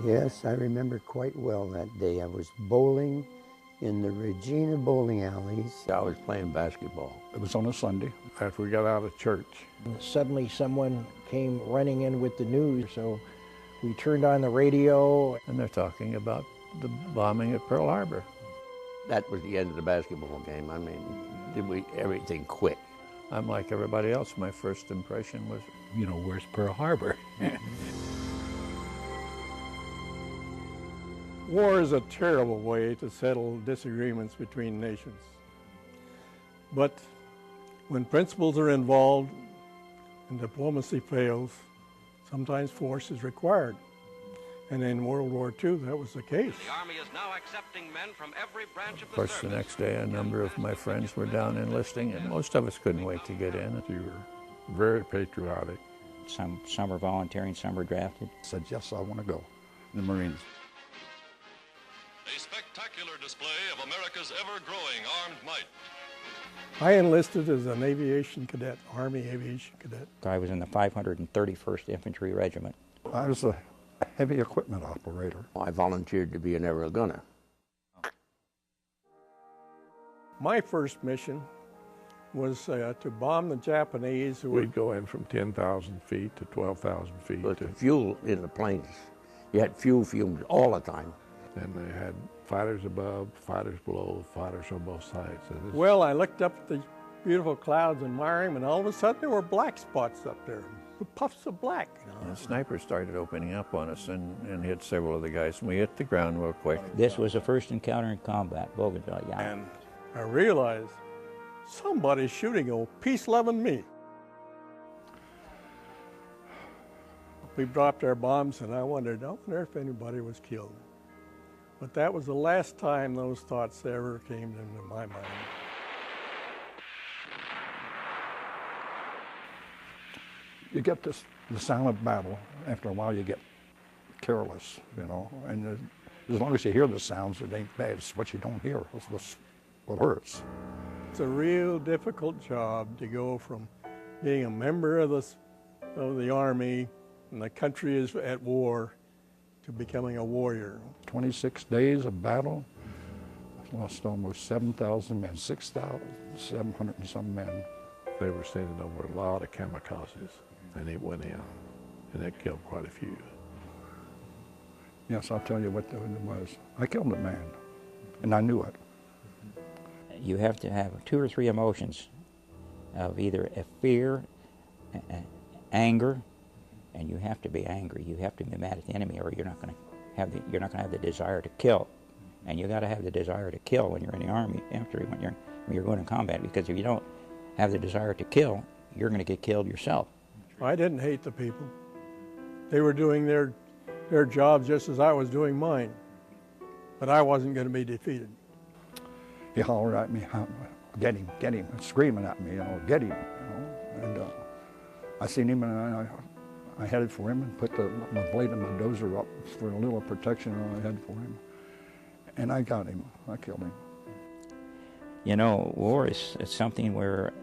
Yes, I remember quite well that day. I was bowling in the Regina bowling alleys. I was playing basketball. It was on a Sunday after we got out of church. Suddenly someone came running in with the news, so we turned on the radio. And they're talking about the bombing at Pearl Harbor. That was the end of the basketball game. I mean, everything quit. I'm like everybody else. My first impression was, You know, where's Pearl Harbor? War is a terrible way to settle disagreements between nations. But when principles are involved and diplomacy fails, sometimes force is required. And in World War II, that was the case. The Army is now accepting men from every branch of of course, the next day a number of my friends were down enlisting, and most of us couldn't wait to get in. We were very patriotic. Some were volunteering, some were drafted. Said, yes, I want to go. The Marines. A spectacular display of America's ever-growing armed might. I enlisted as an aviation cadet, Army aviation cadet. I was in the 531st Infantry Regiment. I was a heavy equipment operator. I volunteered to be an aerial gunner. My first mission was to bomb the Japanese who We'd go in from 10,000 feet to 12,000 feet. But the fuel in the planes, you had fuel fumes all the time. And they had fighters above, fighters below, fighters on both sides. Well, I looked up at the beautiful clouds admiring them, and all of a sudden there were black spots up there, puffs of black. And snipers started opening up on us and hit several of the guys, and we hit the ground real quick. This was the first encounter in combat, Bougainville, yeah. And I realized somebody's shooting old peace-loving me. We dropped our bombs, and I wondered if anybody was killed. But that was the last time those thoughts ever came into my mind. You get the sound of battle. After a while, you get careless, you know. And as long as you hear the sounds, it ain't bad. It's what you don't hear. That's what hurts. It's a real difficult job to go from being a member of the Army and the country is at war to becoming a warrior. 26 days of battle. I've lost almost 7,000 men, 6,700 and some men. They were sending over a lot of kamikazes, and it went in, and that killed quite a few. Yes, I'll tell you what it was. I killed a man, and I knew it. You have to have 2 or 3 emotions of either a fear, anger, and you have to be angry. You have to be mad at the enemy, or you're not going to have the desire to kill. And you got to have the desire to kill when you're in the Army, when you're going to combat, because if you don't have the desire to kill, you're going to get killed yourself. I didn't hate the people. They were doing their jobs just as I was doing mine. But I wasn't going to be defeated. He hollered at me, get him, and screaming at me, get him, And I seen him, and I headed for him and put my blade of my dozer up for a little protection, and I headed for him. And I got him. I killed him. You know, war is something where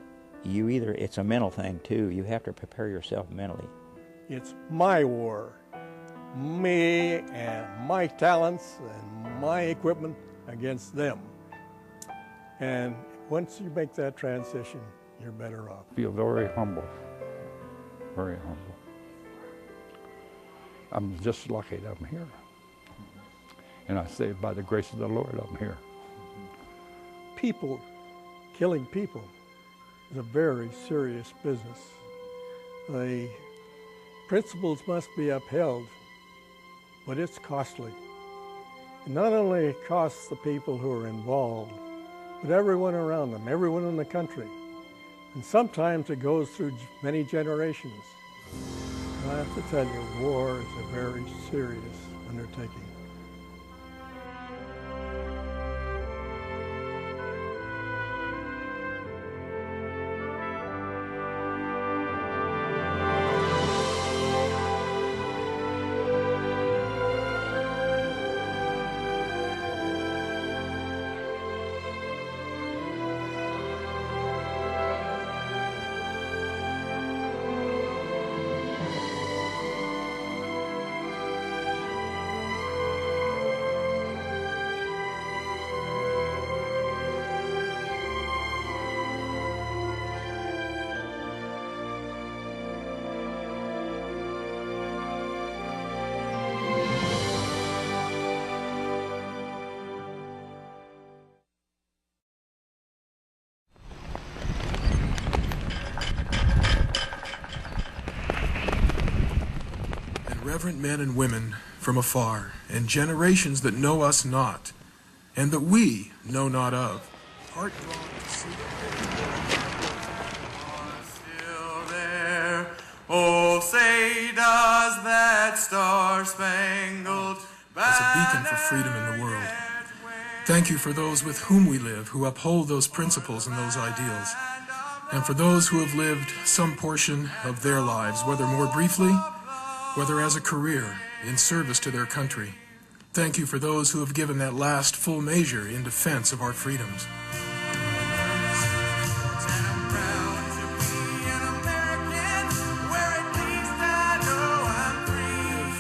it's a mental thing too. You have to prepare yourself mentally. It's my war. Me and my talents and my equipment against them. And once you make that transition, you're better off. Feel very humble. Very humble. I'm just lucky that I'm here. And I say, by the grace of the Lord, I'm here. People, killing people, is a very serious business. The principles must be upheld, but it's costly. It not only costs the people who are involved, but everyone around them, everyone in the country. And sometimes it goes through many generations. And I have to tell you, war is a very serious undertaking. and reverent men and women from afar, and generations that know us not, and that we know not of. Heart drawn to see still there. Oh, say does that star-spangled as a beacon for freedom in the world. Thank you for those with whom we live, who uphold those principles and those ideals, and for those who have lived some portion of their lives, whether more briefly, whether as a career, in service to their country. Thank you for those who have given that last full measure in defense of our freedoms.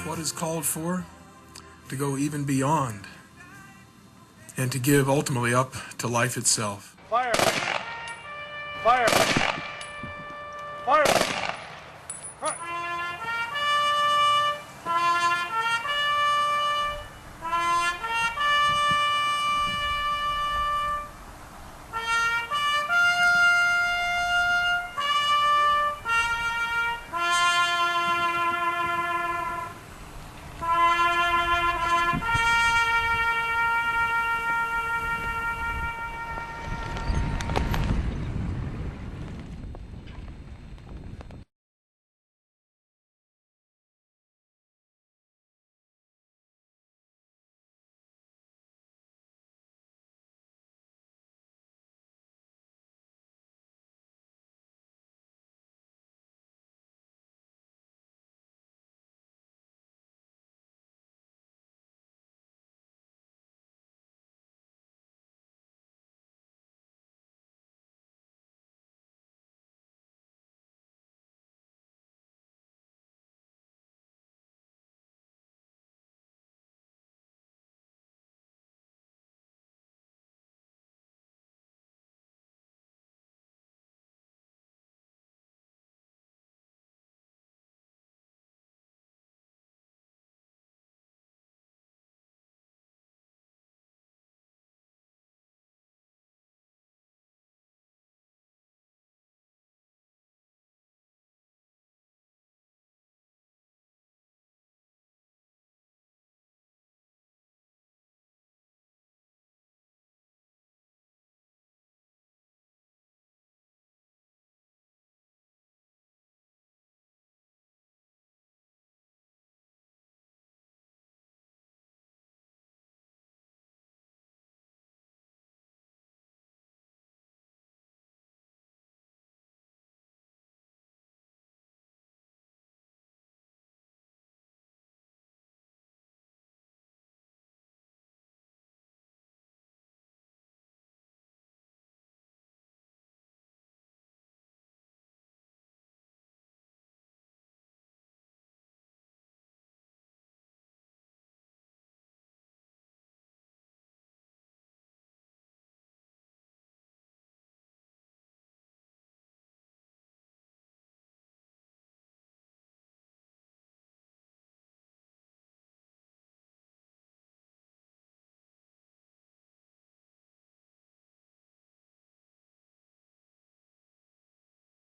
What is called for? To go even beyond, and to give ultimately up to life itself. Fire! Fire! Fire!